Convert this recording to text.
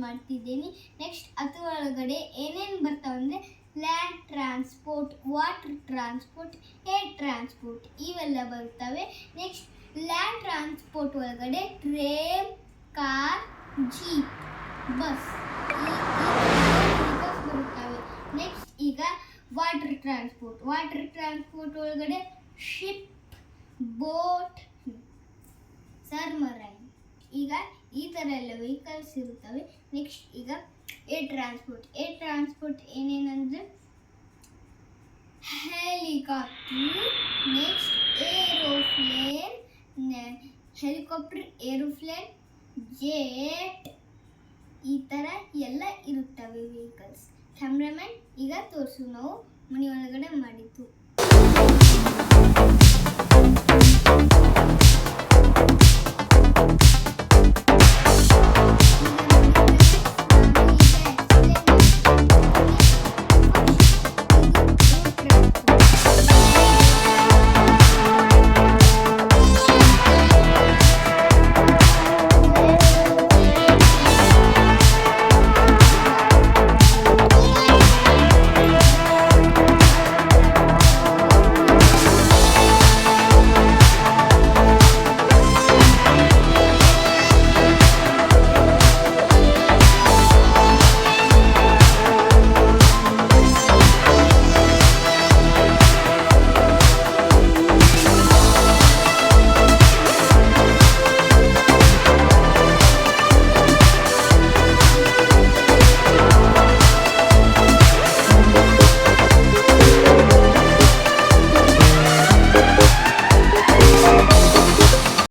ಮಾಡ್ತಿದ್ದೀನಿ. ನೆಕ್ಸ್ಟ್ ಅದ್ರ ಒಳಗಡೆ ಏನೇನು ಬರ್ತಾವಂದರೆ land transport, water transport, air transport ಇವೆಲ್ಲ ಬರ್ತವೆ. ನೆಕ್ಸ್ಟ್ ಲ್ಯಾಂಡ್ ಟ್ರಾನ್ಸ್ಪೋರ್ಟ್ ಒಳಗಡೆ ಟ್ರೇನ್, ಕಾರ್, ಜೀಪ್, ಬಸ್ ಬರುತ್ತವೆ. ನೆಕ್ಸ್ಟ್ ಈಗ ವಾಟರ್ ಟ್ರಾನ್ಸ್ಪೋರ್ಟ್ ಒಳಗಡೆ ಶಿಪ್, ಬೋಟ್, ಸಬ್ಮರೈನ್ ಈಗ ಈ ಥರ ಎಲ್ಲ ವೆಹಿಕಲ್ಸ್ ಇರುತ್ತವೆ. ನೆಕ್ಸ್ಟ್ ಈಗ ಏರ್ ಟ್ರಾನ್ಸ್ಪೋರ್ಟ್ ಏನೇನಂದರೆ ಹೆಲಿಕಾಪ್ಟರ್, ನೆಕ್ಸ್ಟ್ ಏರೋಪ್ಲೇನ್, ಜೆಟ್ ಈ ಥರ ಎಲ್ಲ ಇರುತ್ತವೆ ವೆಹಿಕಲ್ಸ್. ಕ್ಯಾಮ್ರಾಮನ್ ಈಗ ತೋರಿಸು ನಾವು ಮನೆ ಒಳಗಡೆ ಮಾಡಿದ್ದು.